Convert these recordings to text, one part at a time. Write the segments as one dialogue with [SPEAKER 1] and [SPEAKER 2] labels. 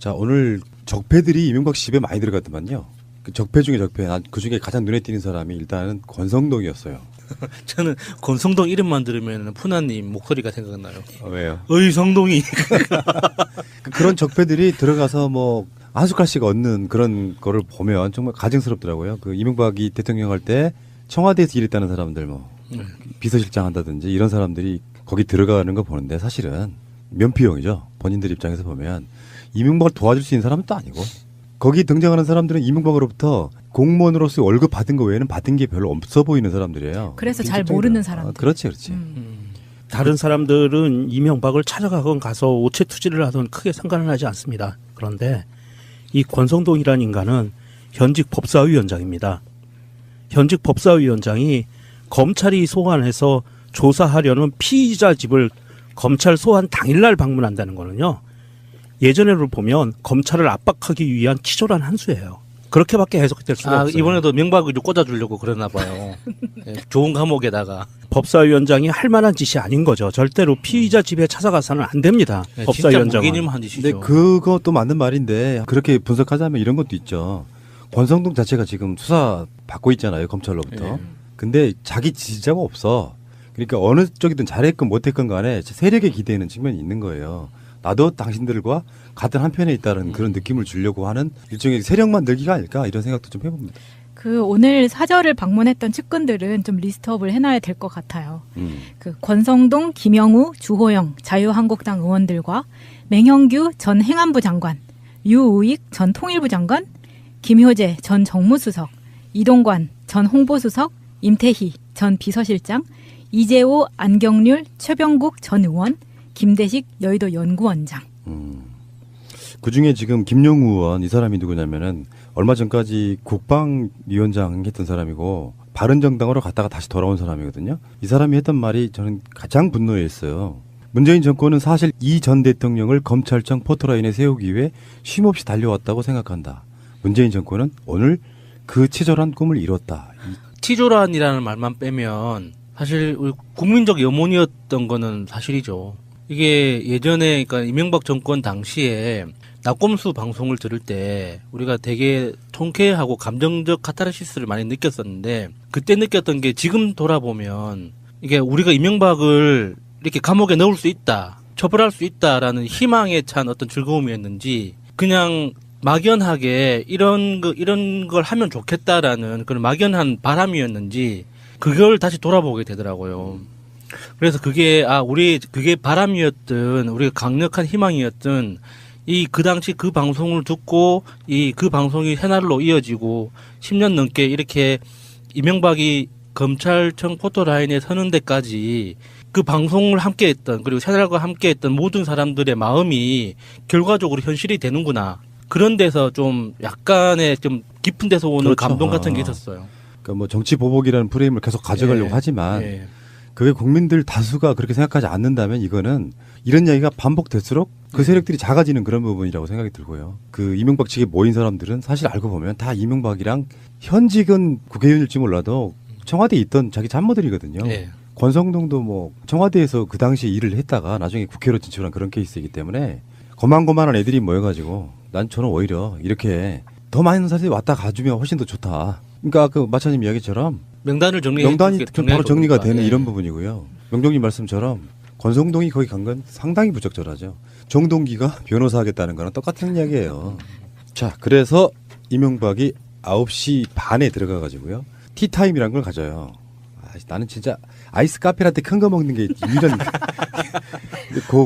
[SPEAKER 1] 자, 오늘 적폐들이 이명박 씨 집에 많이 들어갔더만요. 그 적폐 중에 적폐. 그 중에 가장 눈에 띄는 사람이 일단은 권성동이었어요.
[SPEAKER 2] 저는 권성동 이름만 들으면 푸나님 목소리가 생각나요.
[SPEAKER 1] 왜요?
[SPEAKER 2] 어이 성동이.
[SPEAKER 1] 그런 적폐들이 들어가서 뭐 한 숟갈씩 얻는 그런 거를 보면 정말 가증스럽더라고요. 그 이명박이 대통령 할 때 청와대에서 일했다는 사람들 뭐 비서실장 한다든지 이런 사람들이 거기 들어가는 거 보는데 사실은 면피용이죠. 본인들 입장에서 보면 이명박을 도와줄 수 있는 사람은 또 아니고 거기 등장하는 사람들은 이명박으로부터 공무원으로서 월급 받은 거 외에는 받은 게 별로 없어 보이는 사람들이에요.
[SPEAKER 3] 그래서 잘 모르는 사람들.
[SPEAKER 1] 그렇지, 그렇지.
[SPEAKER 4] 다른 사람들은 이명박을 찾아가건 가서 오체 투지를 하든 크게 상관은 하지 않습니다. 그런데 이 권성동이라는 인간은 현직 법사위원장입니다. 현직 법사위원장이 검찰이 소환해서 조사하려는 피의자 집을 검찰 소환 당일날 방문한다는 거는요. 예전에를 보면 검찰을 압박하기 위한 치졸한 한 수예요. 그렇게밖에 해석될 수가 없어요.
[SPEAKER 2] 이번에도 명박을 꽂아주려고 그러나 봐요. 네, 좋은 감옥에다가.
[SPEAKER 4] 법사위원장이 할 만한 짓이 아닌 거죠. 절대로 피의자 집에 찾아가서는 안 됩니다.
[SPEAKER 2] 네,
[SPEAKER 4] 법사위원장은.
[SPEAKER 2] 진짜 한 짓이죠.
[SPEAKER 1] 근데 그것도 맞는 말인데 그렇게 분석하자면 이런 것도 있죠. 권성동 자체가 지금 수사 받고 있잖아요. 검찰로부터.
[SPEAKER 2] 네.
[SPEAKER 1] 근데 자기 지지자가 없어. 그러니까 어느 쪽이든 잘했건 못했건 간에 세력에 기대는 측면이 있는 거예요. 나도 당신들과 같은 한편에 있다는 그런 느낌을 주려고 하는 일종의 세력만 늘기가 아닐까 이런 생각도 좀 해봅니다.
[SPEAKER 3] 그 오늘 사저를 방문했던 측근들은 좀 리스트업을 해놔야 될 것 같아요. 그 권성동, 김영우, 주호영 자유한국당 의원들과 맹형규 전 행안부 장관, 유우익 전 통일부 장관, 김효재 전 정무수석, 이동관 전 홍보수석, 임태희 전 비서실장, 이재호, 안경률, 최병국 전 의원, 김대식 여의도 연구원장.
[SPEAKER 1] 그중에 지금 김용우 의원 이 사람이 누구냐면은 얼마 전까지 국방위원장 했던 사람이고 바른정당으로 갔다가 다시 돌아온 사람이거든요. 이 사람이 했던 말이 저는 가장 분노했어요. 문재인 정권은 사실 이 전 대통령을 검찰청 포토라인에 세우기 위해 쉼없이 달려왔다고 생각한다. 문재인 정권은 오늘 그 치졸한 꿈을 이뤘다.
[SPEAKER 2] 치졸한이라는 말만 빼면 사실 우리 국민적 염원이었던 거는 사실이죠. 이게 예전에 그러니까 이명박 정권 당시에 낙검수 방송을 들을 때 우리가 되게 통쾌하고 감정적 카타르시스를 많이 느꼈었는데 그때 느꼈던 게 지금 돌아보면 이게 우리가 이명박을 이렇게 감옥에 넣을 수 있다, 처벌할 수 있다라는 희망에 찬 어떤 즐거움이었는지 그냥 막연하게 이런 걸 하면 좋겠다라는 그런 막연한 바람이었는지 그걸 다시 돌아보게 되더라고요. 그래서 그게 그게 바람이었든 우리가 강력한 희망이었든 그 당시 그 방송을 듣고 그 방송이 새날로 이어지고 10년 넘게 이렇게 이명박이 검찰청 포토라인에 서는 데까지 그 방송을 함께했던 그리고 새날과 함께했던 모든 사람들의 마음이 결과적으로 현실이 되는구나. 그런 데서 좀 약간의 좀 깊은 데서 오는
[SPEAKER 1] 그렇죠.
[SPEAKER 2] 감동 같은 게 있었어요.
[SPEAKER 1] 그러니까 뭐 정치 보복이라는 프레임을 계속 가져가려고 하지만 그게 국민들 다수가 그렇게 생각하지 않는다면 이거는 이런 이야기가 반복될수록 그 세력들이 작아지는 그런 부분이라고 생각이 들고요. 그 이명박 측에 모인 사람들은 사실 알고 보면 다 이명박이랑 현직은 국회의원일지 몰라도 청와대에 있던 자기 참모들이거든요. 권성동도 뭐 청와대에서 그 당시에 일을 했다가 나중에 국회로 진출한 그런 케이스이기 때문에 고만고만한 애들이 모여가지고 저는 오히려 이렇게 더 많은 사람들이 왔다 가주면 훨씬 더 좋다. 그러니까 그 마차님 이야기처럼
[SPEAKER 2] 명단이
[SPEAKER 1] 바로 정리가 되는 이런 부분이고요. 명동님 말씀처럼 권성동이 거기 간 건 상당히 부적절하죠. 정동기가 변호사 하겠다는 거랑 똑같은 이야기예요. 자, 그래서 이명박이 9시 반에 들어가 가지고요. 티타임이라는 걸 가져요. 나는 진짜 아이스 카페라떼 큰 거 먹는 게 이런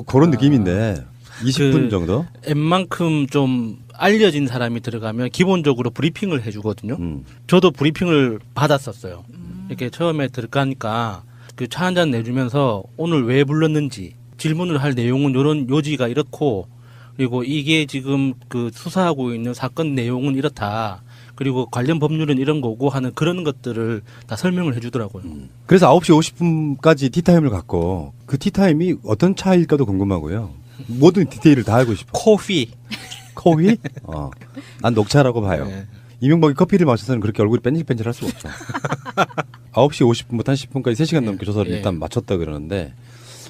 [SPEAKER 1] 그런 느낌인데 20분 정도?
[SPEAKER 2] 웬만큼 좀 알려진 사람이 들어가면 기본적으로 브리핑을 해주거든요. 저도 브리핑을 받았었어요. 이렇게 처음에 들어가니까 그 차 한잔 내주면서 오늘 왜 불렀는지 질문을 할 내용은 이런 요지가 이렇고 그리고 이게 지금 그 수사하고 있는 사건 내용은 이렇다. 그리고 관련 법률은 이런 거고 하는 그런 것들을 다 설명을 해주더라고요.
[SPEAKER 1] 그래서 9시 50분까지 티타임을 갖고 그 티타임이 어떤 차일까도 궁금하고요. 모든 디테일을 다 알고 싶어.
[SPEAKER 2] 코피.
[SPEAKER 1] 난 녹차라고 봐요.
[SPEAKER 2] 네.
[SPEAKER 1] 이명박이 커피를 마셔서는 그렇게 얼굴이 뺀질뺀질할 수가 없어. 9시 50분부터 1 0분까지 3시간 넘게 조사를 일단 마쳤다 그러는데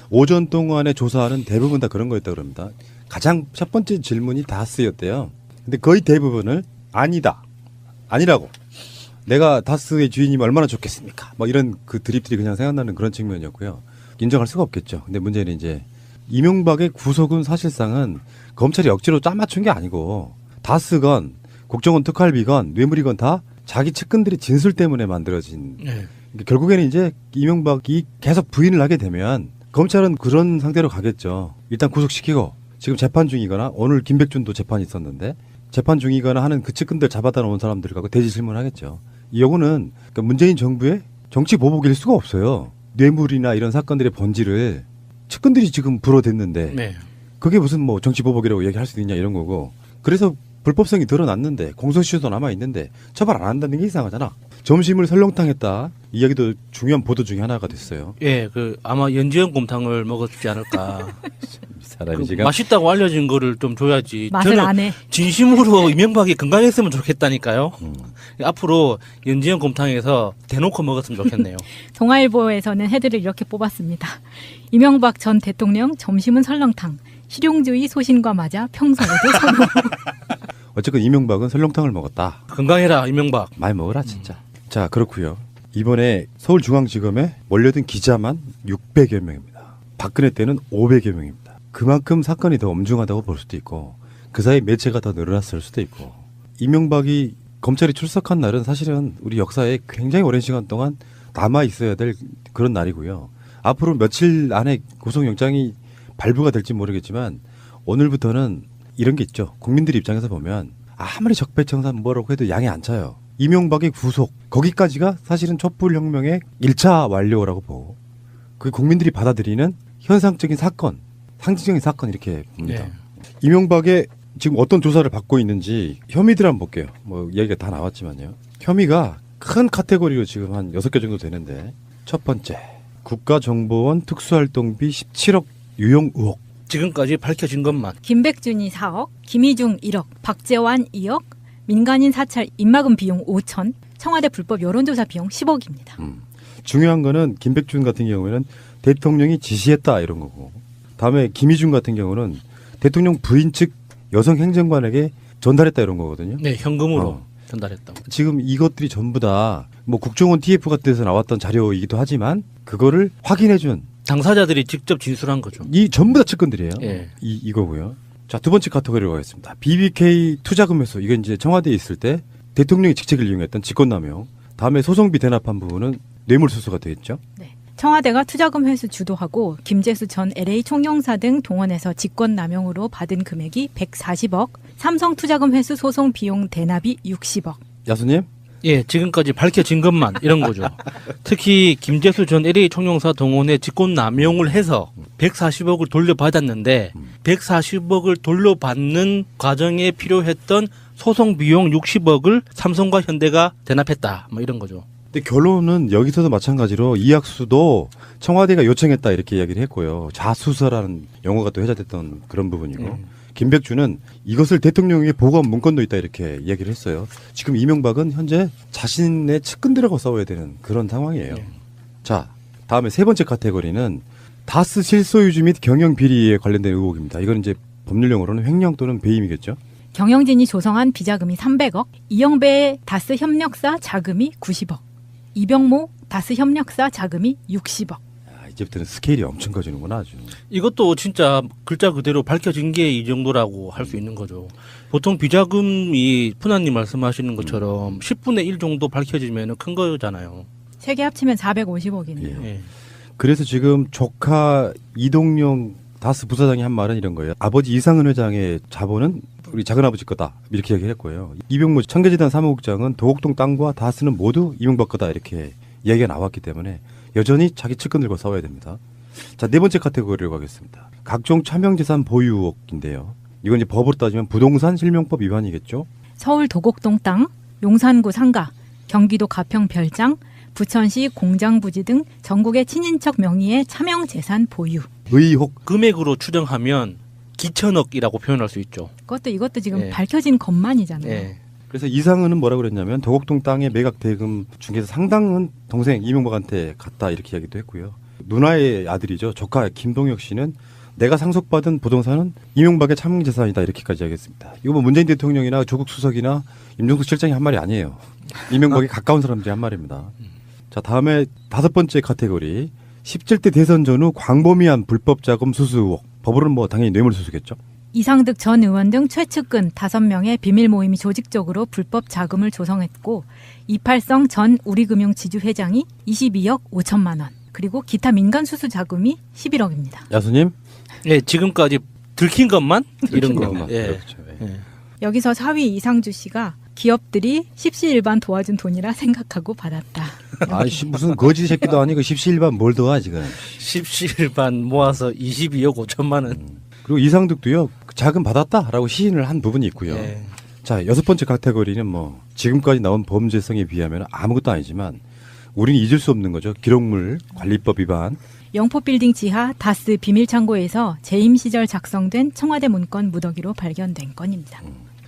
[SPEAKER 1] 오전 동안의 조사는 대부분 다 그런 거였다 그럽니다. 가장 첫 번째 질문이 다스였대요. 근데 거의 대부분을 아니다, 아니라고. 내가 다스의 주인이면 얼마나 좋겠습니까? 뭐 이런 그 드립들이 그냥 생각나는 그런 측면이었고요. 인정할 수가 없겠죠. 근데 문제는 이제 이명박의 구속은 사실상은 검찰이 억지로 짜맞춘 게 아니고 다스건 국정원 특활비건 뇌물이건 다 자기 측근들의 진술 때문에 만들어진.
[SPEAKER 2] 네.
[SPEAKER 1] 결국에는 이제 이명박이 계속 부인을 하게 되면 검찰은 그런 상태로 가겠죠. 일단 구속시키고 지금 재판 중이거나 오늘 김백준도 재판이 있었는데 재판 중이거나 하는 그 측근들 잡아다 놓은 사람들 갖고 대지 질문하겠죠. 이 요거는 그러니까 문재인 정부의 정치 보복일 수가 없어요. 뇌물이나 이런 사건들의 본질을 측근들이 지금 불어댔는데
[SPEAKER 2] 네.
[SPEAKER 1] 그게 무슨 뭐 정치 보복이라고 얘기할 수 있냐 이런 거고. 그래서 불법성이 드러났는데 공소시효도 남아있는데 처벌 안 한다는 게 이상하잖아. 점심을 설렁탕 했다. 이 이야기도 중요한 보도 중에 하나가 됐어요.
[SPEAKER 2] 예, 아마 연지연 곰탕을 먹었지 않을까.
[SPEAKER 1] 사람이 지금
[SPEAKER 2] 맛있다고 알려진 거를 좀 줘야지.
[SPEAKER 3] 맛을
[SPEAKER 2] 저는
[SPEAKER 3] 안 해.
[SPEAKER 2] 진심으로 이명박이 건강했으면 좋겠다니까요. 앞으로 연지연 곰탕에서 대놓고 먹었으면 좋겠네요.
[SPEAKER 3] 동아일보에서는 헤드를 이렇게 뽑았습니다. 이명박 전 대통령 점심은 설렁탕. 실용주의 소신과 맞아 평소에도 선호.
[SPEAKER 1] 어쨌건 이명박은 설렁탕을 먹었다.
[SPEAKER 2] 건강해라 이명박.
[SPEAKER 1] 많이 먹어라 진짜. 자 그렇고요. 이번에 서울중앙지검에 몰려든 기자만 600여 명입니다. 박근혜 때는 500여 명입니다. 그만큼 사건이 더 엄중하다고 볼 수도 있고 그 사이 매체가 더 늘어났을 수도 있고 이명박이 검찰이 출석한 날은 사실은 우리 역사에 굉장히 오랜 시간 동안 남아 있어야 될 그런 날이고요. 앞으로 며칠 안에 구속영장이 발부가 될지 모르겠지만 오늘부터는 이런 게 있죠. 국민들 입장에서 보면 아무리 적폐청산 뭐라고 해도 양이 안 차요. 이명박의 구속 거기까지가 사실은 촛불혁명의 1차 완료라고 보고 그 국민들이 받아들이는 현상적인 사건, 상징적인 사건 이렇게 봅니다.
[SPEAKER 2] 네.
[SPEAKER 1] 이명박의 지금 어떤 조사를 받고 있는지 혐의들 한번 볼게요. 뭐 이야기가 다 나왔지만요. 혐의가 큰 카테고리로 지금 한 6개 정도 되는데 첫 번째 국가정보원 특수활동비 17억 유용 의혹.
[SPEAKER 2] 지금까지 밝혀진 것만.
[SPEAKER 3] 김백준이 4억, 김희중 1억, 박재환 2억, 민간인 사찰 입막음 비용 5천, 청와대 불법 여론조사 비용 10억입니다.
[SPEAKER 1] 중요한 거는 김백준 같은 경우에는 대통령이 지시했다 이런 거고 다음에 김희중 같은 경우는 대통령 부인 측 여성 행정관에게 전달했다 이런 거거든요.
[SPEAKER 2] 네, 현금으로 전달했다고.
[SPEAKER 1] 지금 이것들이 전부 다 뭐 국정원 TF 같은 데서 나왔던 자료이기도 하지만 그거를 확인해준
[SPEAKER 2] 당사자들이 직접 진술한 거죠.
[SPEAKER 1] 이 전부 다 측근들이에요.
[SPEAKER 2] 예.
[SPEAKER 1] 이거고요. 자, 두 번째 카테고리로 가겠습니다. BBK 투자금 회수. 이건 이제 청와대에 있을 때 대통령이 직책을 이용했던 직권남용. 다음에 소송비 대납한 부분은 뇌물수수가 되겠죠.
[SPEAKER 3] 네. 청와대가 투자금 회수 주도하고 김재수 전 LA 총영사 등 동원해서 직권남용으로 받은 금액이 140억, 삼성 투자금 회수 소송 비용 대납이 60억.
[SPEAKER 1] 야수님?
[SPEAKER 2] 예, 지금까지 밝혀진 것만 이런 거죠. 특히 김재수 전 LA 총영사 동원에 직권 남용을 해서 140억을 돌려받았는데 140억을 돌려받는 과정에 필요했던 소송 비용 60억을 삼성과 현대가 대납했다. 뭐 이런 거죠.
[SPEAKER 1] 근데 결론은 여기서도 마찬가지로 이학수도 청와대가 요청했다 이렇게 이야기를 했고요. 자수서라는 용어가 또 회자됐던 그런 부분이고 김백준은 이것을 대통령에게 보고한 문건도 있다 이렇게 이야기를 했어요. 지금 이명박은 현재 자신의 측근들하고 싸워야 되는 그런 상황이에요. 자, 다음에 세 번째 카테고리는 다스 실소유주 및 경영 비리에 관련된 의혹입니다. 이건 이제 법률용어로는 횡령 또는 배임이겠죠.
[SPEAKER 3] 경영진이 조성한 비자금이 300억, 이영배의 다스 협력사 자금이 90억, 이병모 다스 협력사 자금이 60억.
[SPEAKER 1] 이제부터는 스케일이 엄청 커지는구나 아주.
[SPEAKER 2] 이것도 진짜 글자 그대로 밝혀진 게 이 정도라고 할 수 있는 거죠. 보통 비자금이 푸나님 말씀하시는 것처럼 10분의 1 정도 밝혀지면 큰 거잖아요.
[SPEAKER 3] 세 개 합치면 450억이네요.
[SPEAKER 2] 예.
[SPEAKER 1] 그래서 지금 조카 이동영 다스 부사장이 한 말은 이런 거예요. 아버지 이상은 회장의 자본은 우리 작은아버지 거다 이렇게 얘기했고요. 이병모 청계재단 사무국장은 도곡동 땅과 다스는 모두 이명박 거다 이렇게 얘기가 나왔기 때문에 여전히 자기 측근들과 싸워야 됩니다. 자, 네 번째 카테고리로 가겠습니다. 각종 차명재산 보유 의혹인데요. 이건 이제 법으로 따지면 부동산 실명법 위반이겠죠.
[SPEAKER 3] 서울 도곡동 땅, 용산구 상가, 경기도 가평 별장, 부천시 공장부지 등 전국의 친인척 명의의 차명재산 보유.
[SPEAKER 1] 의혹.
[SPEAKER 2] 금액으로 추정하면 기천억이라고 표현할 수 있죠.
[SPEAKER 3] 이것도 지금
[SPEAKER 2] 네.
[SPEAKER 3] 밝혀진 것만이잖아요.
[SPEAKER 2] 예.
[SPEAKER 1] 그래서 이상은은 뭐라고 그랬냐면 도곡동 땅의 매각 대금 중에서 상당은 동생 이명박한테 갔다 이렇게 이야기도 했고요. 누나의 아들이죠. 조카 김동혁 씨는 내가 상속받은 부동산은 이명박의 참여재산이다 이렇게까지 하겠습니다. 이거 뭐 문재인 대통령이나 조국 수석이나 임종석 실장이 한 말이 아니에요. 이명박이 가까운 사람들이 한 말입니다. 자, 다음에 5번째 카테고리 17대 대선 전후 광범위한 불법 자금 수수 의혹. 법으로는 뭐 당연히 뇌물수수겠죠.
[SPEAKER 3] 이상득 전 의원 등 최측근 5명의 비밀 모임이 조직적으로 불법 자금을 조성했고 이팔성 전 우리금융지주 회장이 22억 5천만 원 그리고 기타 민간 수수 자금이 11억입니다.
[SPEAKER 1] 야수님?
[SPEAKER 2] 예, 지금까지 들킨 것만 이런 거. 예.
[SPEAKER 1] 그렇죠. 예.
[SPEAKER 3] 여기서 4위 이상주 씨가 기업들이 십시일반 도와준 돈이라 생각하고 받았다.
[SPEAKER 1] 아이씨 무슨 거지 새끼도 아니고 십시일반 뭘 도와 지금.
[SPEAKER 2] 십시일반 모아서 22억 5천만 원.
[SPEAKER 1] 그리고 이상득도요 자금 받았다라고 시인을 한 부분이 있고요.
[SPEAKER 2] 예.
[SPEAKER 1] 자 6번째 카테고리는 뭐 지금까지 나온 범죄성에 비하면 아무것도 아니지만 우리는 잊을 수 없는 거죠. 기록물 관리법 위반.
[SPEAKER 3] 영포빌딩 지하 다스 비밀창고에서 재임 시절 작성된 청와대 문건 무더기로 발견된 건입니다.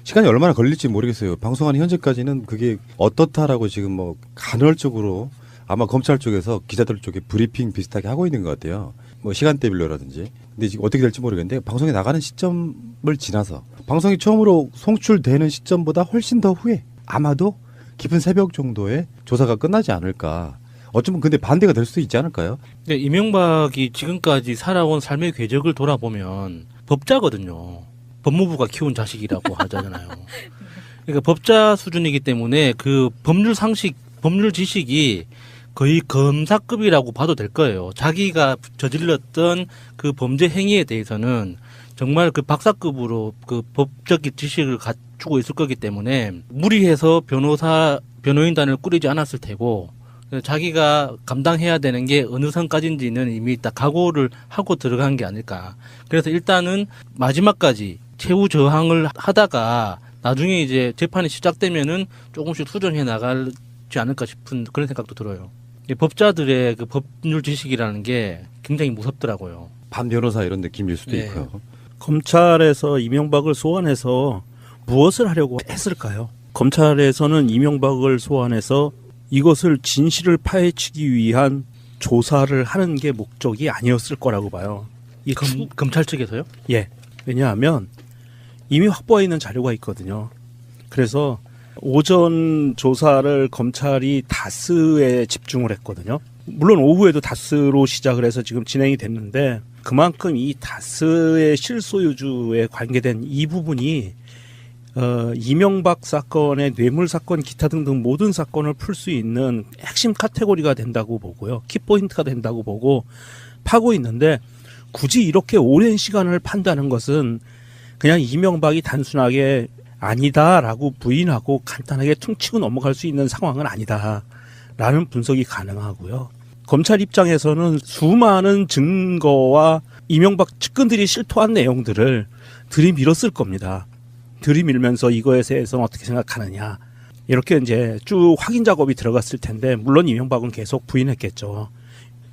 [SPEAKER 1] 시간이 얼마나 걸릴지 모르겠어요. 방송하는 현재까지는 그게 어떻다라고 지금 뭐 간헐적으로 아마 검찰 쪽에서 기자들 쪽에 브리핑 비슷하게 하고 있는 것 같아요. 뭐 시간대별로라든지. 근데 지금 어떻게 될지 모르겠는데 방송에 나가는 시점을 지나서 방송이 처음으로 송출되는 시점보다 훨씬 더 후에 아마도 깊은 새벽 정도에 조사가 끝나지 않을까. 어쩌면 근데 반대가 될 수도 있지 않을까요?
[SPEAKER 2] 네, 이명박이 지금까지 살아온 삶의 궤적을 돌아보면 법자거든요. 법무부가 키운 자식이라고 하잖아요. 그러니까 법자 수준이기 때문에 그 법률 상식, 법률 지식이 거의 검사급이라고 봐도 될 거예요. 자기가 저질렀던 그 범죄 행위에 대해서는 정말 그 박사급으로 그 법적 지식을 갖추고 있을 거기 때문에 무리해서 변호인단을 꾸리지 않았을 테고 자기가 감당해야 되는 게 어느 선까지인지는 이미 딱 각오를 하고 들어간 게 아닐까. 그래서 일단은 마지막까지 최후 저항을 하다가 나중에 이제 재판이 시작되면은 조금씩 수정해 나가지 않을까 싶은 그런 생각도 들어요. 이 법자들의 그 법률 지식이라는 게 굉장히 무섭더라고요.
[SPEAKER 1] 반변호사 이런 느낌일 수도
[SPEAKER 2] 네.
[SPEAKER 1] 있고요.
[SPEAKER 4] 검찰에서 이명박을 소환해서 무엇을 하려고 했을까요? 검찰에서는 이명박을 소환해서 이것을 진실을 파헤치기 위한 조사를 하는 게 목적이 아니었을 거라고 봐요.
[SPEAKER 2] 검찰 측에서요?
[SPEAKER 4] 예. 왜냐하면 이미 확보해 있는 자료가 있거든요. 그래서 오전 조사를 검찰이 다스에 집중을 했거든요. 물론 오후에도 다스로 시작을 해서 지금 진행이 됐는데 그만큼 이 다스의 실소유주에 관계된 이 부분이 이명박 사건의 뇌물 사건 기타 등등 모든 사건을 풀 수 있는 핵심 카테고리가 된다고 보고요. 키포인트가 된다고 보고 파고 있는데 굳이 이렇게 오랜 시간을 판다는 것은 그냥 이명박이 단순하게 아니다라고 부인하고 간단하게 퉁치고 넘어갈 수 있는 상황은 아니다라는 분석이 가능하고요. 검찰 입장에서는 수많은 증거와 이명박 측근들이 실토한 내용들을 들이밀었을 겁니다. 들이밀면서 이거에 대해서는 어떻게 생각하느냐. 이렇게 이제 쭉 확인 작업이 들어갔을 텐데 물론 이명박은 계속 부인했겠죠.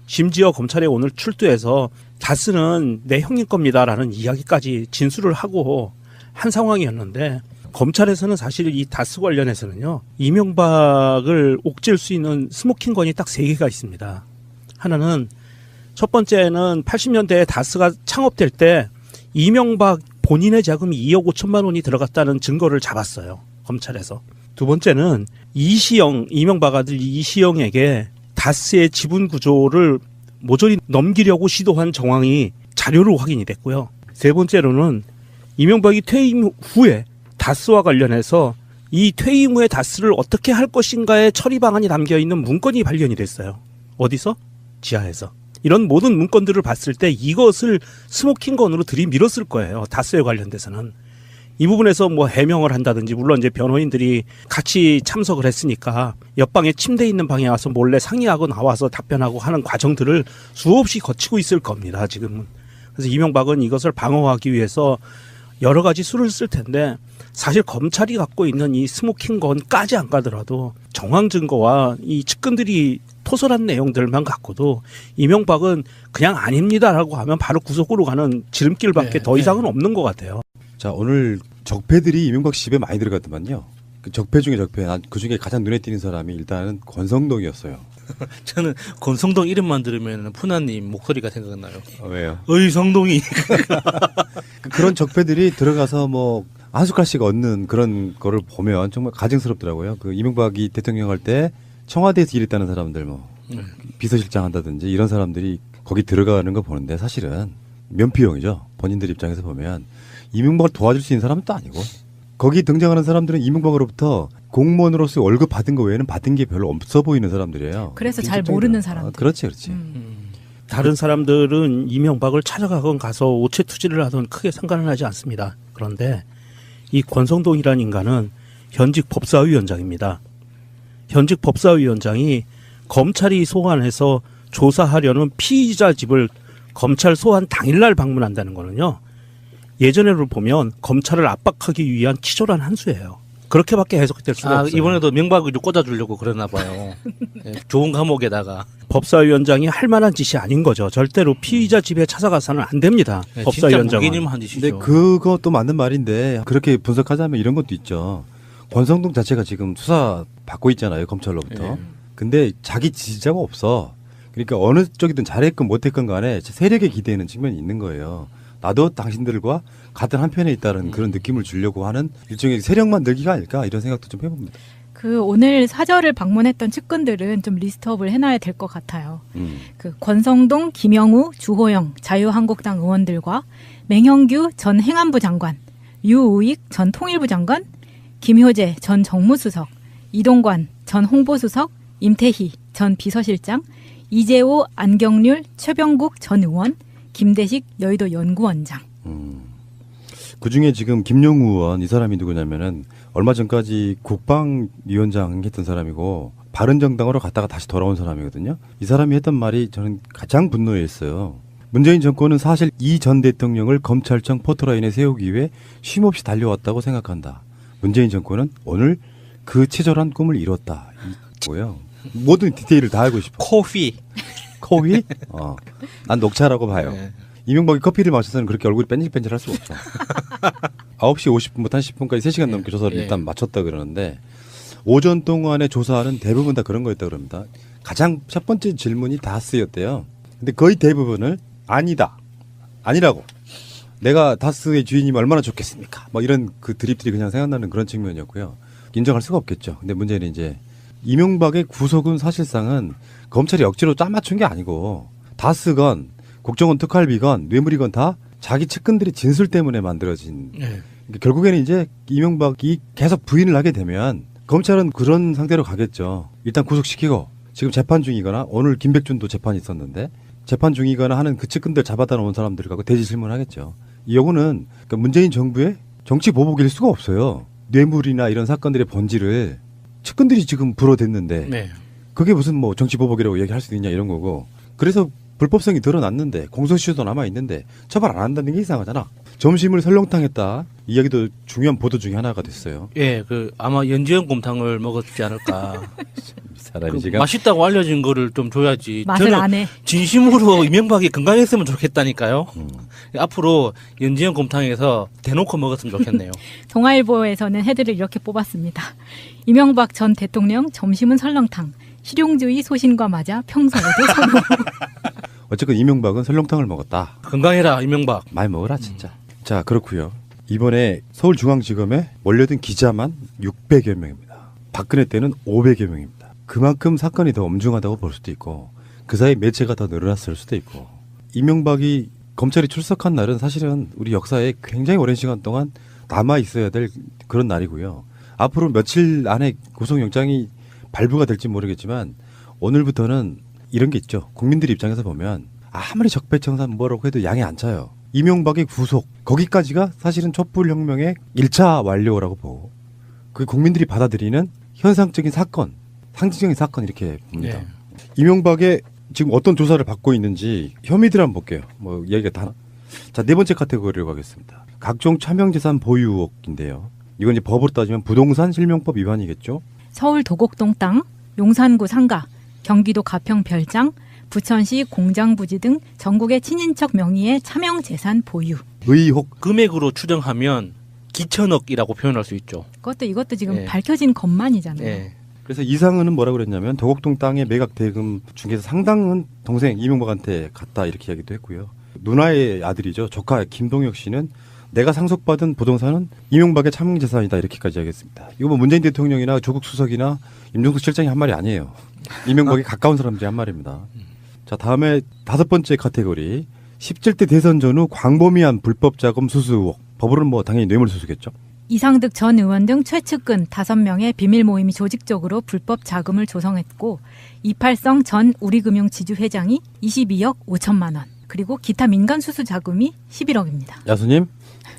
[SPEAKER 4] 심지어 검찰에 오늘 출두해서 다스는 내 형님 겁니다라는 이야기까지 진술을 하고 한 상황이었는데 검찰에서는 사실 이 다스 관련해서는요. 이명박을 옥죄일 수 있는 스모킹건이 딱 3개가 있습니다. 하나는 첫 번째는 80년대에 다스가 창업될 때 이명박 본인의 자금이 2억 5천만 원이 들어갔다는 증거를 잡았어요. 검찰에서. 두 번째는 이시영, 이명박 아들 이시영에게 다스의 지분 구조를 모조리 넘기려고 시도한 정황이 자료로 확인이 됐고요. 세 번째로는 이명박이 퇴임 후에 다스와 관련해서 이 퇴임 후에 다스를 어떻게 할 것인가의 처리 방안이 담겨있는 문건이 발견이 됐어요. 어디서? 지하에서. 이런 모든 문건들을 봤을 때 이것을 스모킹건으로 들이밀었을 거예요. 다스에 관련돼서는. 이 부분에서 뭐 해명을 한다든지 물론 이제 변호인들이 같이 참석을 했으니까 옆방에 침대에 있는 방에 와서 몰래 상의하고 나와서 답변하고 하는 과정들을 수없이 거치고 있을 겁니다. 지금은. 그래서 이명박은 이것을 방어하기 위해서 여러 가지 수를 쓸 텐데 사실 검찰이 갖고 있는 이 스모킹건까지 안 가더라도 정황 증거와 이 측근들이 토설한 내용들만 갖고도 이명박은 그냥 아닙니다라고 하면 바로 구속으로 가는 지름길밖에 더 이상은 없는 것 같아요.
[SPEAKER 1] 자 오늘 적폐들이 이명박 집에 많이 들어갔더만요. 그 적폐 중에 적폐. 난 그 중에 가장 눈에 띄는 사람이 일단은 권성동이었어요.
[SPEAKER 2] 저는 권성동 이름만 들으면 푸나님 목소리가 생각나요.
[SPEAKER 1] 왜요?
[SPEAKER 2] 어이 성동이.
[SPEAKER 1] 그런 적폐들이 들어가서 뭐 한 숟갈씩 얻는 그런 거를 보면 정말 가증스럽더라고요. 그 이명박이 대통령 할 때 청와대에서 일했다는 사람들 뭐 비서실장 한다든지 이런 사람들이 거기 들어가는 거 보는데 사실은 면피용이죠. 본인들 입장에서 보면 이명박을 도와줄 수 있는 사람은 또 아니고 거기 등장하는 사람들은 이명박으로부터 공무원으로서 월급 받은 거 외에는 받은 게 별로 없어 보이는 사람들이에요.
[SPEAKER 3] 그래서 잘 모르는 사람들.
[SPEAKER 1] 그렇지.
[SPEAKER 4] 다른 사람들은 이명박을 찾아가건 가서 오체 투지를 하든 크게 상관은 하지 않습니다. 그런데 이 권성동이라는 인간은 현직 법사위원장입니다. 현직 법사위원장이 검찰이 소환해서 조사하려는 피의자 집을 검찰 소환 당일날 방문한다는 거는요. 예전에를 보면 검찰을 압박하기 위한 치졸한 한 수예요. 그렇게밖에 해석될 수가 없어요.
[SPEAKER 2] 이번에도 명박을 좀 꽂아주려고 그러나 봐요. 네, 좋은 감옥에다가.
[SPEAKER 4] 법사위원장이 할 만한 짓이 아닌 거죠. 절대로 피의자 집에 찾아가서는 안 됩니다.
[SPEAKER 2] 네,
[SPEAKER 4] 법사위원장은.
[SPEAKER 2] 진짜 무기님 한 짓이죠.
[SPEAKER 1] 근데 그것도 맞는 말인데 그렇게 분석하자면 이런 것도 있죠. 권성동 자체가 지금 수사 받고 있잖아요. 검찰로부터.
[SPEAKER 2] 네.
[SPEAKER 1] 근데 자기 지지자가 없어. 그러니까 어느 쪽이든 잘했건 못했건 간에 세력에 기대는 측면이 있는 거예요. 나도 당신들과 같은 한편에 있다는 그런 느낌을 주려고 하는 일종의 세력만 늘기가 아닐까 이런 생각도 좀 해봅니다.
[SPEAKER 3] 그 오늘 사저를 방문했던 측근들은 좀 리스트업을 해놔야 될 것 같아요. 그 권성동, 김영우, 주호영 자유한국당 의원들과 맹형규 전 행안부 장관, 유우익 전 통일부 장관, 김효재 전 정무수석, 이동관 전 홍보수석, 임태희 전 비서실장, 이재호, 안경률, 최병국 전 의원, 김대식 여의도 연구원장.
[SPEAKER 1] 그중에 지금 김용우 의원 이 사람이 누구냐면은 얼마 전까지 국방위원장 했던 사람이고 바른정당으로 갔다가 다시 돌아온 사람이거든요. 이 사람이 했던 말이 저는 가장 분노했어요. 문재인 정권은 사실 이 전 대통령을 검찰청 포토라인에 세우기 위해 쉼없이 달려왔다고 생각한다. 문재인 정권은 오늘 그 치졸한 꿈을 이뤘다. 이거요. 모든 디테일을 다 알고 싶어. 코피? 난 녹차라고 봐요.
[SPEAKER 2] 네.
[SPEAKER 1] 이명박이 커피를 마셔서는 그렇게 얼굴이 뺀질뺀질할 수가 없어. 9시 50분부터 한 10분까지 3시간 넘게 조사를 일단 마쳤다 그러는데 오전 동안의 조사는 대부분 다 그런 거였다 그럽니다. 가장 첫 번째 질문이 다스였대요. 근데 거의 대부분을 아니다. 아니라고. 내가 다스의 주인이면 얼마나 좋겠습니까? 뭐 이런 그 드립들이 그냥 생각나는 그런 측면이었고요. 인정할 수가 없겠죠. 근데 문제는 이제 이명박의 구속은 사실상은 검찰이 억지로 짜맞춘 게 아니고 다스건 국정원 특활비건 뇌물이건 다 자기 측근들의 진술 때문에 만들어진.
[SPEAKER 2] 네.
[SPEAKER 1] 그러니까 결국에는 이제 이명박이 계속 부인을 하게 되면 검찰은 그런 상태로 가겠죠. 일단 구속시키고 지금 재판 중이거나 오늘 김백준도 재판이 있었는데 재판 중이거나 하는 그 측근들 잡아다 놓은 사람들을 갖고 대지 질문하겠죠. 이 요거는 그러니까 문재인 정부의 정치 보복일 수가 없어요. 뇌물이나 이런 사건들의 본질을 측근들이 지금 불어댔는데
[SPEAKER 2] 네.
[SPEAKER 1] 그게 무슨 뭐 정치 보복이라고 얘기할 수 있냐 이런 거고. 그래서 불법성이 드러났는데 공소시효도 남아있는데 처벌 안 한다는 게 이상하잖아. 점심을 설렁탕했다. 이야기도 중요한 보도 중에 하나가 됐어요.
[SPEAKER 2] 예, 아마 연지연 곰탕을 먹었지 않을까.
[SPEAKER 1] 사람이 지금
[SPEAKER 2] 맛있다고 알려진 거를 좀 줘야지.
[SPEAKER 3] 맛을 안 해.
[SPEAKER 2] 진심으로 이명박이 건강했으면 좋겠다니까요. 앞으로 연지연 곰탕에서 대놓고 먹었으면 좋겠네요.
[SPEAKER 3] 동아일보에서는 헤드를 이렇게 뽑았습니다. 이명박 전 대통령 점심은 설렁탕. 실용주의 소신과 맞아 평소에도 선호.
[SPEAKER 1] 어쨌든 이명박은 설렁탕을 먹었다.
[SPEAKER 2] 건강해라 이명박.
[SPEAKER 1] 많이 먹어라 진짜. 자 그렇고요. 이번에 서울중앙지검에 몰려든 기자만 600여 명입니다. 박근혜 때는 500여 명입니다. 그만큼 사건이 더 엄중하다고 볼 수도 있고 그 사이 매체가 더 늘어났을 수도 있고 이명박이 검찰이 출석한 날은 사실은 우리 역사에 굉장히 오랜 시간 동안 남아 있어야 될 그런 날이고요. 앞으로 며칠 안에 구속영장이 발부가 될지 모르겠지만 오늘부터는 이런 게 있죠. 국민들 입장에서 보면 아무리 적폐청산 뭐라고 해도 양이 안 차요. 이명박의 구속 거기까지가 사실은 촛불혁명의 1차 완료라고 보고 그 국민들이 받아들이는 현상적인 사건 상징적인 사건 이렇게 봅니다.
[SPEAKER 2] 네.
[SPEAKER 1] 이명박의 지금 어떤 조사를 받고 있는지 혐의들 한번 볼게요. 뭐 이야기가 다. 자, 네 번째 카테고리로 가겠습니다. 각종 차명재산 보유 의혹인데요. 이건 이제 법으로 따지면 부동산 실명법 위반이겠죠.
[SPEAKER 3] 서울 도곡동 땅, 용산구 상가, 경기도 가평 별장, 부천시 공장부지 등 전국의 친인척 명의의 차명재산 보유.
[SPEAKER 1] 의혹.
[SPEAKER 2] 금액으로 추정하면 기천억이라고 표현할 수 있죠.
[SPEAKER 3] 이것도 지금
[SPEAKER 2] 예.
[SPEAKER 3] 밝혀진 것만이잖아요.
[SPEAKER 2] 예.
[SPEAKER 1] 그래서 이상은은 뭐라 그랬냐면 도곡동 땅의 매각 대금 중에서 상당은 동생 이명박한테 갔다 이렇게 이야기도 했고요. 누나의 아들이죠. 조카 김동혁 씨는 내가 상속받은 부동산은 이명박의 차명재산이다 이렇게까지 이야기했습니다. 이거 뭐 문재인 대통령이나 조국 수석이나 임종석 실장이 한 말이 아니에요. 이명박에 가까운 사람들이 한 말입니다. 자, 다음에 5번째 카테고리 17대 대선 전후 광범위한 불법 자금 수수 의혹. 법으로는 뭐 당연히 뇌물수수겠죠.
[SPEAKER 3] 이상득 전 의원 등 최측근 5명의 비밀 모임이 조직적으로 불법 자금을 조성했고 이팔성 전 우리금융지주 회장이 22억 5천만 원 그리고 기타 민간 수수 자금이 11억입니다.
[SPEAKER 1] 야수님?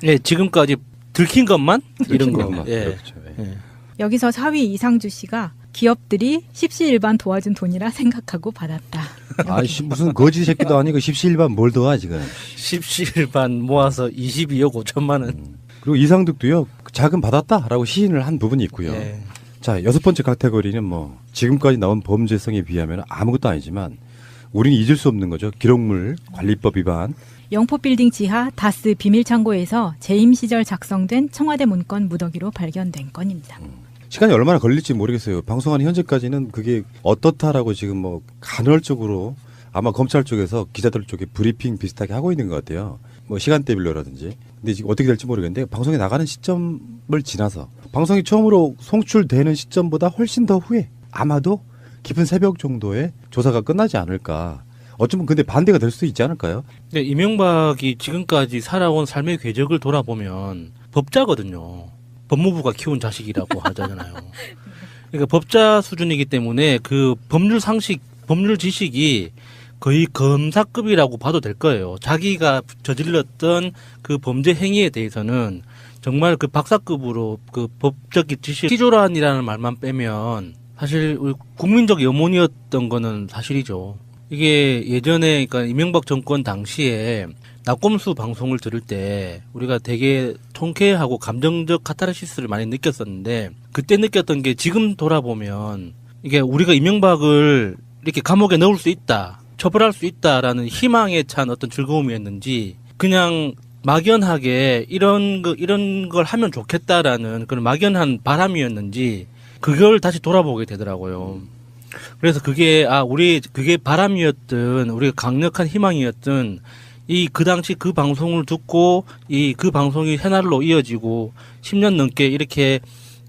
[SPEAKER 2] 예, 지금까지 들킨 것만 이런 거.
[SPEAKER 1] 것만.
[SPEAKER 2] 예.
[SPEAKER 1] 그렇죠. 예.
[SPEAKER 2] 예.
[SPEAKER 3] 여기서 4위 이상주 씨가 기업들이 십시일반 도와준 돈이라 생각하고 받았다.
[SPEAKER 1] 아이씨 무슨 거지 새끼도 아니고 십시일반 뭘 도와 지금.
[SPEAKER 2] 십시일반 모아서 22억 5천만 원.
[SPEAKER 1] 그리고 이상득도요 자금 받았다라고 시인을 한 부분이 있고요.
[SPEAKER 2] 예.
[SPEAKER 1] 자 6번째 카테고리는 뭐 지금까지 나온 범죄성에 비하면 아무것도 아니지만 우리는 잊을 수 없는 거죠. 기록물 관리법 위반.
[SPEAKER 3] 영포빌딩 지하 다스 비밀창고에서 재임 시절 작성된 청와대 문건 무더기로 발견된 건입니다.
[SPEAKER 1] 시간이 얼마나 걸릴지 모르겠어요. 방송하는 현재까지는 그게 어떻다라고 지금 뭐 간헐적으로 아마 검찰 쪽에서 기자들 쪽에 브리핑 비슷하게 하고 있는 것 같아요. 뭐 시간대별로라든지. 근데 지금 어떻게 될지 모르겠는데 방송에 나가는 시점을 지나서 방송이 처음으로 송출되는 시점보다 훨씬 더 후에 아마도 깊은 새벽 정도에 조사가 끝나지 않을까. 어쩌면 근데 반대가 될 수도 있지 않을까요?
[SPEAKER 2] 근데 이명박이 지금까지 살아온 삶의 궤적을 돌아보면 법자거든요. 법무부가 키운 자식이라고 하잖아요. 그러니까 법자 수준이기 때문에 그 법률 상식, 법률 지식이 거의 검사급이라고 봐도 될 거예요. 자기가 저질렀던 그 범죄 행위에 대해서는 정말 그 박사급으로 그 법적 지식 티조란이라는 말만 빼면 사실 우리 국민적 염원이었던 거는 사실이죠. 이게 예전에 그러니까 이명박 정권 당시에 낙검수 방송을 들을 때 우리가 되게 통쾌하고 감정적 카타르시스를 많이 느꼈었는데 그때 느꼈던 게 지금 돌아보면 이게 우리가 이명박을 이렇게 감옥에 넣을 수 있다, 처벌할 수 있다라는 희망에 찬 어떤 즐거움이었는지 그냥 막연하게 이런 걸 하면 좋겠다라는 그런 막연한 바람이었는지 그걸 다시 돌아보게 되더라고요. 그래서 그게 그게 바람이었든 우리가 강력한 희망이었든 그 당시 그 방송을 듣고 그 방송이 새날로 이어지고 10년 넘게 이렇게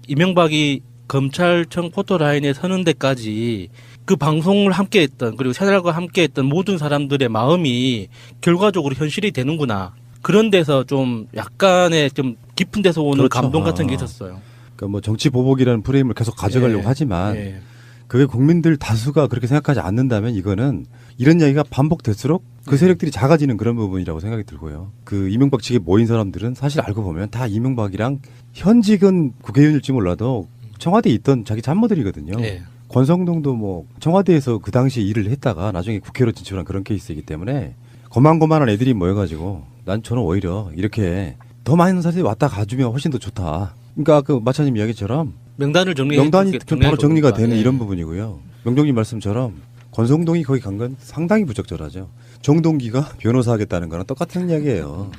[SPEAKER 2] 이명박이 검찰청 포토라인에 서는 데까지 그 방송을 함께 했던 그리고 새날과 함께 했던 모든 사람들의 마음이 결과적으로 현실이 되는구나. 그런 데서 좀 약간의 좀 깊은 데서 오는
[SPEAKER 1] 그렇죠.
[SPEAKER 2] 감동 같은 게 있었어요.
[SPEAKER 1] 그러니까 뭐 정치 보복이라는 프레임을 계속 가져가려고
[SPEAKER 2] 예.
[SPEAKER 1] 하지만
[SPEAKER 2] 예.
[SPEAKER 1] 그게 국민들 다수가 그렇게 생각하지 않는다면 이거는 이런 이야기가 반복될수록 그 세력들이 작아지는 그런 부분이라고 생각이 들고요. 그 이명박 측에 모인 사람들은 사실 알고 보면 다 이명박이랑 현직은 국회의원일지 몰라도 청와대에 있던 자기 참모들이거든요.
[SPEAKER 2] 예.
[SPEAKER 1] 권성동도 뭐 청와대에서 그 당시에 일을 했다가 나중에 국회로 진출한 그런 케이스이기 때문에 거만거만한 애들이 모여가지고 저는 오히려 이렇게 더 많은 사람들이 왔다 가주면 훨씬 더 좋다. 그러니까 그 마차님 이야기처럼
[SPEAKER 2] 명단이
[SPEAKER 1] 바로 정리가 되는
[SPEAKER 2] 예.
[SPEAKER 1] 이런 부분이고요. 명동님 말씀처럼 권성동이 거기 간 건 상당히 부적절하죠. 정동기가 변호사 하겠다는 거랑 똑같은 이야기예요.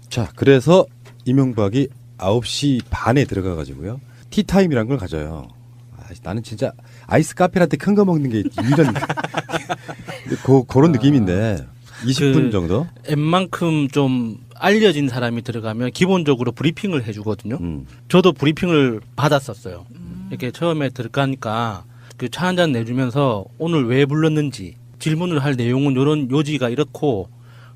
[SPEAKER 1] 자, 그래서 이명박이 9시 반에 들어가 가지고요. 티타임이란 걸 가져요. 나는 진짜 아이스 카페라떼 큰 거 먹는 게 이런 그런 느낌인데 20분 정도?
[SPEAKER 2] 웬만큼 좀 알려진 사람이 들어가면 기본적으로 브리핑을 해주거든요. 저도 브리핑을 받았었어요. 이렇게 처음에 들어가니까 그 차 한 잔 내주면서 오늘 왜 불렀는지 질문을 할 내용은 이런 요지가 이렇고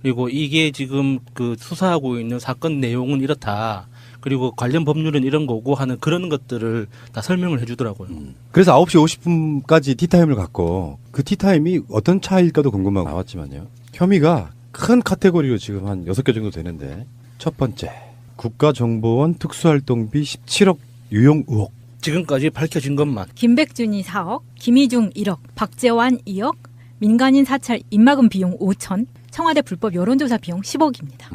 [SPEAKER 2] 그리고 이게 지금 그 수사하고 있는 사건 내용은 이렇다. 그리고 관련 법률은 이런 거고 하는 그런 것들을 다 설명을 해주더라고요.
[SPEAKER 1] 그래서 9시 50분까지 티타임을 갖고 그 티타임이 어떤 차일까도 궁금하고 나왔지만요. 혐의가 큰 카테고리로 지금 한 6개 정도 되는데 첫 번째 국가정보원 특수활동비 17억 유용 의혹.
[SPEAKER 2] 지금까지 밝혀진 것만.
[SPEAKER 3] 김백준이 4억, 김희중 1억, 박재환 2억, 민간인 사찰 입막음 비용 5천, 청와대 불법 여론조사 비용 10억입니다.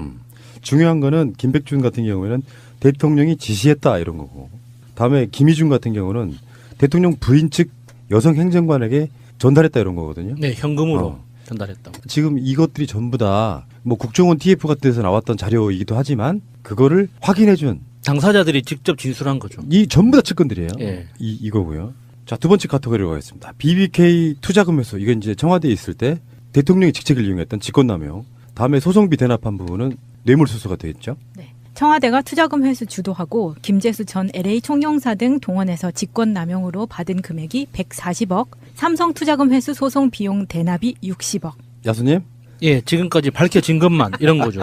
[SPEAKER 1] 중요한 거는 김백준 같은 경우에는 대통령이 지시했다 이런 거고 다음에 김희중 같은 경우는 대통령 부인 측 여성 행정관에게 전달했다 이런 거거든요.
[SPEAKER 2] 네, 현금으로 전달했다고.
[SPEAKER 1] 지금 이것들이 전부 다 뭐 국정원 TF 같은 데서 나왔던 자료이기도 하지만 그거를 확인해준
[SPEAKER 2] 당사자들이 직접 진술한 거죠.
[SPEAKER 1] 이 전부 다 측근들이에요.
[SPEAKER 2] 예.
[SPEAKER 1] 이거고요. 자, 두 번째 카테고리로 가겠습니다. BBK 투자금 회수. 이건 이제 청와대에 있을 때 대통령이 직책을 이용했던 직권남용. 다음에 소송비 대납한 부분은 뇌물수수가 되겠죠.
[SPEAKER 3] 네. 청와대가 투자금 회수 주도하고 김재수 전 LA 총영사 등 동원해서 직권남용으로 받은 금액이 140억, 삼성 투자금 회수 소송 비용 대납이 60억.
[SPEAKER 1] 야수님?
[SPEAKER 2] 예, 지금까지 밝혀진 것만 이런 거죠.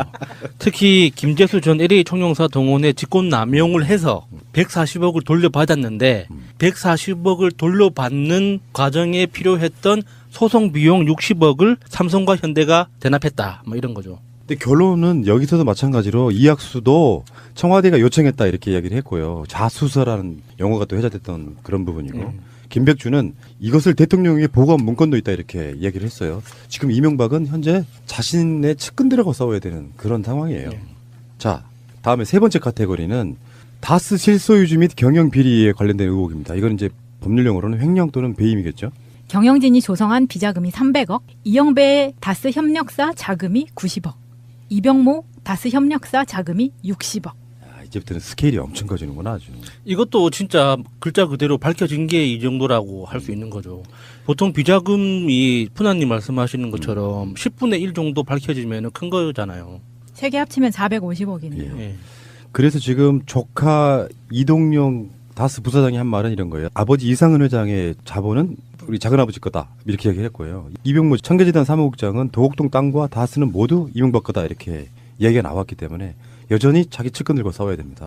[SPEAKER 2] 특히 김재수 전 LA 총영사 동원에 직권 남용을 해서 140억을 돌려받았는데 140억을 돌려받는 과정에 필요했던 소송 비용 60억을 삼성과 현대가 대납했다. 뭐 이런 거죠.
[SPEAKER 1] 근데 결론은 여기서도 마찬가지로 이학수도 청와대가 요청했다 이렇게 이야기를 했고요. 자수서라는 용어가 또 회자됐던 그런 부분이고 김백주는 이것을 대통령에게 보고한 문건도 있다 이렇게 이야기를 했어요. 지금 이명박은 현재 자신의 측근들하고 싸워야 되는 그런 상황이에요. 자, 다음에 세 번째 카테고리는 다스 실소유주 및 경영 비리에 관련된 의혹입니다. 이건 이제 법률 용어로는 횡령 또는 배임이겠죠.
[SPEAKER 3] 경영진이 조성한 비자금이 300억, 이영배의 다스 협력사 자금이 90억, 이병모 다스 협력사 자금이 60억.
[SPEAKER 1] 이제부터는 스케일이 엄청 커지는구나 아주.
[SPEAKER 2] 이것도 진짜 글자 그대로 밝혀진 게 이 정도라고 할 수 있는 거죠. 보통 비자금이 푸나님 말씀하시는 것처럼 10분의 1 정도 밝혀지면 큰 거잖아요.
[SPEAKER 3] 세 개 합치면 450억이네요.
[SPEAKER 2] 예.
[SPEAKER 1] 그래서 지금 조카 이동용 다스 부사장이 한 말은 이런 거예요. 아버지 이상은 회장의 자본은 우리 작은아버지 거다 이렇게 이야기를 했고요. 이병모 청계재단 사무국장은 도곡동 땅과 다스는 모두 이명박 거다 이렇게 이야기가 나왔기 때문에 여전히 자기 측근들과 싸워야 됩니다.